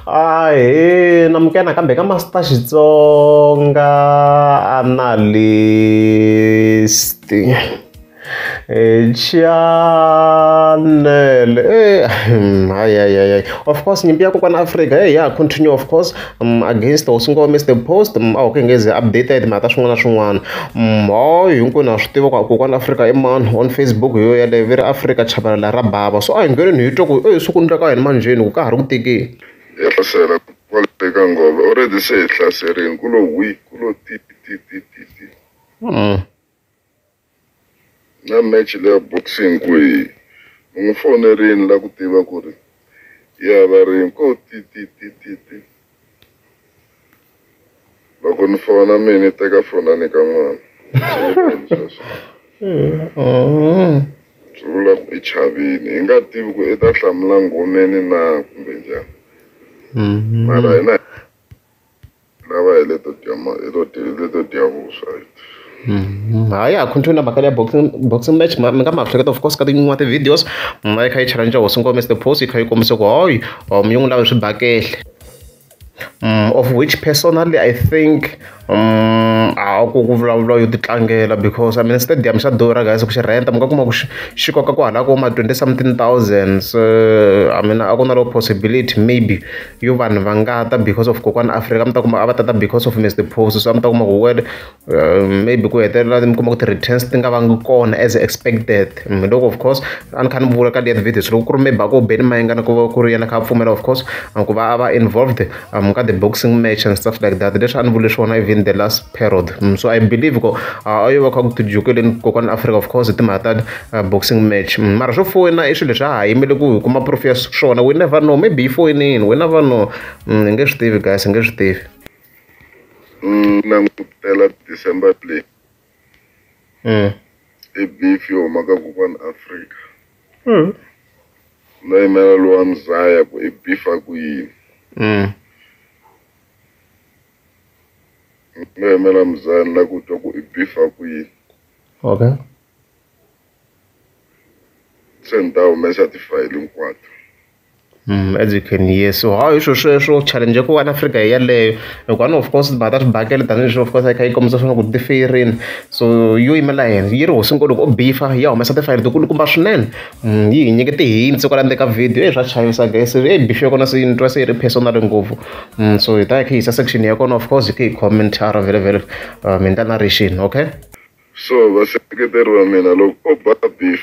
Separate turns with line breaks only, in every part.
namukena kambe ka Master Xitsonga analyst channel of course nyimpi ya Kokwani Africa yeah continue of course against usungo miss the post okay ngeze updated mata swin'wana swin'wana hinkwenu na swi tiva ku Kokwani Africa i mani on Facebook yo ya le very Africa chabalala ra bava so a hi ngeleni hi twa ku siku ndleka hina manjeni ku ka ha ri ku tekeni
ya hlasela kwale ka ngove already se hi hlaserini ku lo week ku lo ti na match le boxing ku hi n'wi fonerini la ku tiva ku ri ya va ri ko ti loko ni fona mina teka fona ni ka n'wana sula ku i chavini hi nga tivi ku i ta hlamula ngomeni na kumbe njhani mara hina lava hi leto dya vuswa
ya continue mhaka ya boxing match mi nga ma hleketa of course ka tin'wana ti-videos yi kha yi challenge hosingo miss the post yi kha yi kombisa ku hayi mi yi n'wi lavi swibakele of which personally I think ku vulavula yo titlangela because I mean stadium xa durha guys ku xi renta mi nga kuma ku xi koka ku hala ko ma 20 something thousands I mean a ku na lo possibility maybe yo vanhu va ngata because of Kokwani Africa mi ta kuma a va tata because of miss the post so mi ta kuma ku word maybe ku hetelela mi kuma ku ti-returns ti nga vangi kona as expected loko of course a ni kha ni vula ka liya videos loko ku ri maybe a ku beni mayengana ku va ku ri yena kha a pfumela of course ku va a va involved ka the boxing match and stuff like that leswi a ni vule swona even the last period so I believe ko a yo va kha ku tijukeleni Kokwani Africa of course timhaka ta boxing match mara swo foyina i swilo leswi a ha yimele ku hi kuma proof ya swona we never know maybe hi foyinini we never know hi nge swi tivi guys hi nge swi tivi
langutela December play i beef yo huma ka Kokwani Africa na yimela lowa Mzaya ku i beef a ku yini yimela Mzaya la ku twa ku i beef a ku yini
okay
se ni ta humesa tifayili hinkwato
as you can hear so how you sweswo challenge ya Kokwani Africa hi yaleyo hikuva of course mhaka ta swibakele tanihileswi of course a kha yi kombisa swona ku ti fayerini so yo yimela yena yi ri hosinko loko o bifa ya humesa tifayili tikulukumba swinene yi hi nyike ti-hints kwala ndzeni ka video swa chavisa guys bifi ya kona se yi ni twa se yi ri personal ngopfu so hi ta yi kha hi yisa section ya kona of course hi kha hi commentara vele mental narration okay
so vaseketeri va mina loko o ba beef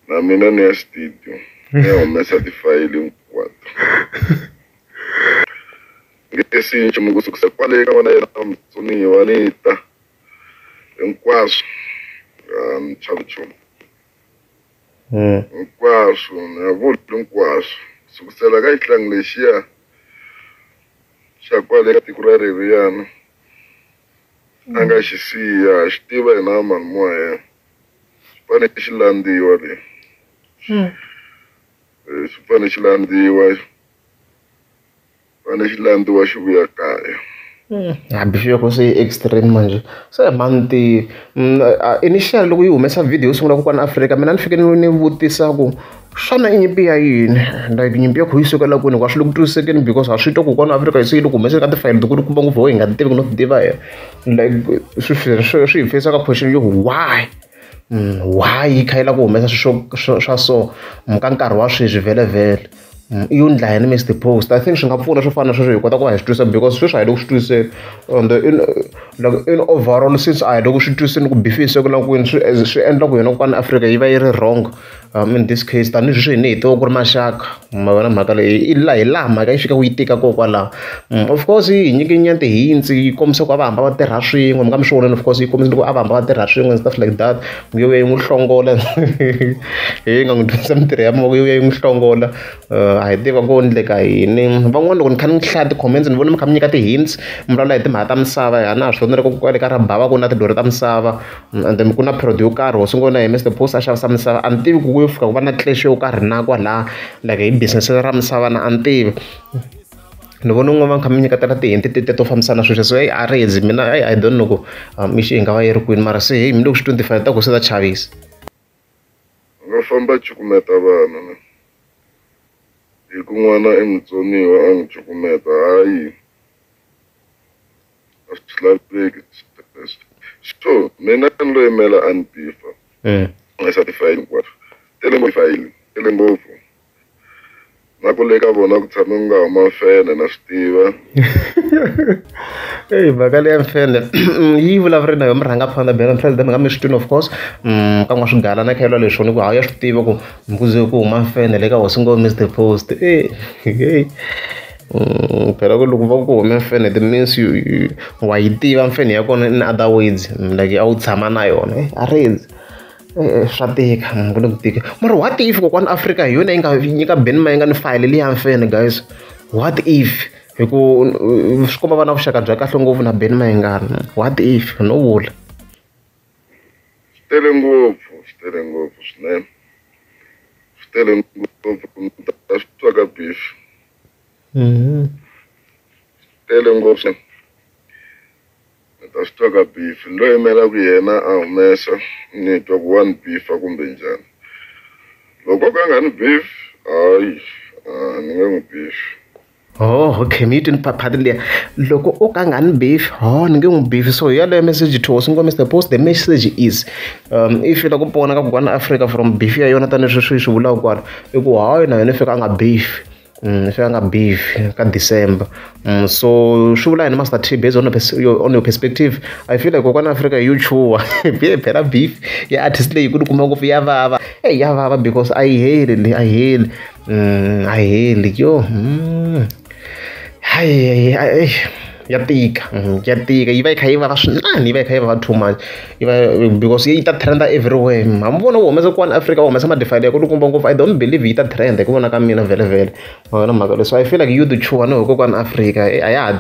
na mina ni ya studio ya humesa tifayili hinkwato nge sinci mi kusukisa kwale ka vona yena mutsoniwa ni ta hinkwaswo ni chavuchomu hinkwaswo ni ya vuli hinkwaswo sukusela ka xihlangi lexiya xa kwale ka tiko ra ririyana a nga xi siya xi tiva hi na mani moya yena xi fane xi landziwa le xi fane xi landziwa xi vuya kaya
bifi yoko se extreme manje se manti initially loko yi humesa video yo sungula Kokwani Africa mina ni fike ni vutisa ku xana i nyimpi ya yini like nyimpi ya kho yi sukela kwini kwa swi le ku twisisekeni because a swi twa Kokwani Africa hi se yi le ku humeseni ka tifayili tikulu kumba ngopfu ho hi nga ti tivi ku no ti tiva yena like swi hi face ka question yo why yi kha yi la ku humesa swa so ka nkarhi wa sweswi vhele i yo ndla yini miss the post I think swi nga pfuna swo fana na sweswo hi kota ku hi swi twisisa because sweswi a hi le ku swi twiseni and in overall since a hi le ku swi twiseni ku bifi yi sukela kwini swi endla ku yona Kokwani Africa yi va yi ri wrong in this case tanihileswi hina hi tiva ku ri maxaka ma vona mhaka leyi hi laha mhaka yi fika ku yi tika kokwalaho of course hi nyike nyana ti-hints yi kombisa ku a va hamba va tirha swin'we mi nga mi swi voneni of course yi kombisa loko a va hamba va tirha swin'we and stuff like that yo ya yi n'wi hlongola hi nga n'wi dyondzisa mitirho ya mavoko yo ya yi n'wi hlongola a hi tiva ku endleka yini van'wana loko ni kha ni hlaya ti-comments ni vona mi kha mi nyika ti-hints mi vulavula hi timhaka ta misava hi na swi vonile ku kwale ka rabava ku na tidori ta misava and then ku na period yo karhi ho sungula hi Mr Post a xavisa misava a ni tivi ku yo fika ku va na clash yo karhi na kwalaha like hi business ra misava na a ni tivi ni vona un'we va kha mi nyiketela ti-hint to fambisana sweswo so a rezi mina I don't know ku mixi yi nga va yi ri kwini mara se hi mi le ku swi 25 ta ku se ta chavisa
nga famba cukumeta vana hi ku n'wana i mutsoniwa a n'wi cukumeta hayi a swi laveki so mina ni lo yimela a ni bifa nga satisfy hinkwaswo tele ngopfu na ku le ka vona ku tshame ku nga huma mfene na swi tiva
mhaka leya mfene yi vulavuri na yo mi rhanga phanda bela president mi nga mi swi twini of course ka n'wa swigala na khaelwa leswi ni ku hawu ya swi tiva ku mikuze ku huma mfene le ka hosi ngo Mr Post phela ku loko va ku hume mfene it means wa yi tiva mfene ya kona in other words like a wu tshama na yona a rezi swa tika ku le ku tika mara what if kokwani Africa hi yona yi nga nyika Ben ma yi nga ni file leya mfene guys what if hi ku swi komba va na vuxaka bya kahle ngopfu na Ben Mayengani what if no vula
swi tele ngopfu swinene swi tele ngopfu ta swi twa ka beef tele ngopfu ta swi twa ka beef lo yimela ku yena a humesa ni twa ku one beef kumbe njhani loko ka nga ni beef hayi ni nge n'wi beef
okay mi yi twini phati leya loko o ka nga ni beef ni nge n'wi beef so yaleyo message to hosi ngo Mr Post the message is if la ku pona ka kokwani Africa from beef ya yona tani swi vulaka kwala i ku hayi na yena fika a nga beef fika a nga beef ka December so swi vula yini Master T based on your perspective I feel like kokwani Africa you chuwa phela beef ya artist leyi ku kuma ngopfu ya vava ya vava because a yi heli yo hayi ya tika yi va yi kha yi vava swinene yi va yi kha yi vava too much yi va because yi ta trenda everywhere ma mi vona u humesa kwani Africa u humesa madefile ya ku kumba ngopfu I don't believe yi ta trend hi ku vona ka mina vhele ma vona mhaka leswi I feel like youth chuwa no kokwani Africa a ya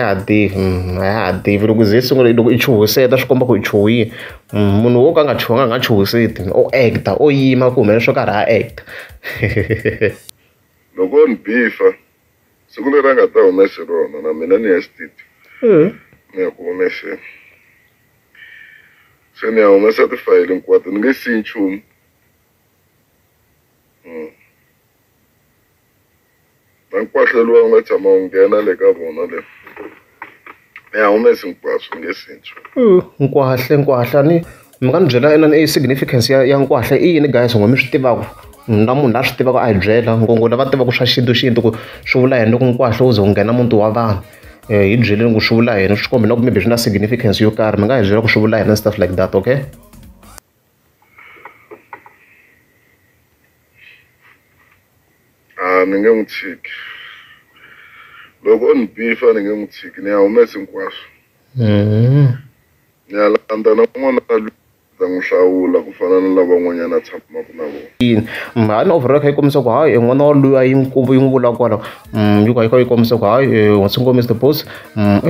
ha tivi loko ze sungula loko i chuhiseta swi komba ku i chuhile munhu wo ka a nga chuhanga a nga chuhiseti o actor o yima ku humelela swo karhi a actor
loko ni bifa siku leri a nga ta humese rona na mina ni ya studio ni ya ku humeseni se ni ya humesa tifayili hinkwato ni nge siyi nchumu na nkwahlo luwa u nga tshama u nghena le ka vona le ni ya humesi hinkwaswo ni nge siyi nchumu
nkwahla ni mi nga ni byela inani significance ya nkwahla i yini guys ngo mi swi tivaka na munhu la swi tivaka a hi byela ngopfu lava tivaka swa xintu ku swi vula yini loko nkwahla u ze u nghena muti wa vanhu hi byeleni ku swi vula yini swi kombi na ku maybe swi na significance yo karhi mi nga hi byela ku swi vula yini and stuff like that okay
ni nge n'wi tshiki loko ni bifa ni nge n'wi tshiki ni ya humesi hinkwaswo ni ya landza na n'wana ta n'wi hlawula ku fana na lava n'wanyana a tshamaka na vona
a ni overall kha yi kombisa ku hayi n'wana wa luya yi n'wi vula kwala yi kha yi kombisa ku hayi hosi ngo Mr Post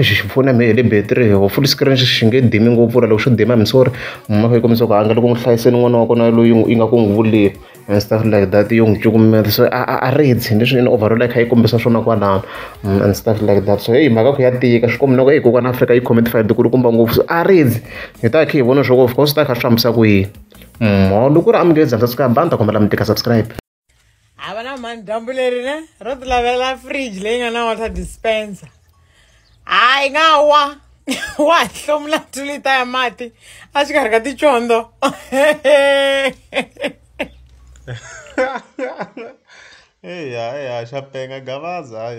xifoni ya mehe hi le battery full screen xi nge dimi ngopfu loko xo dima mi sorry ma kha yi kombisa ku anga loko n'wi hlayiseni n'wana wa kona loyi yi nga ku n'wi vuleli and stuff like that yo n'wi cukumeta so a ritsi leswi in overall kha yi kombisa swona kwalano and stuff like that so mhaka ku ya tika swi kombi na ku kokwani Africa yi khome tifayili kulukumba ngopfu so a ritsi hi ta kha hi vona swo of course ta kha swi fambisa ku yini loko ku ri amukeza subscribe banda kombela mi tika subscribe
a va na mani dyambu leri ne ro ti lavela fridge leyi nga na water dispenser hayi nga wa wa hlomula 2 lita ya mati a xikarhi ka ticondo
Eya, xa penga gavaza.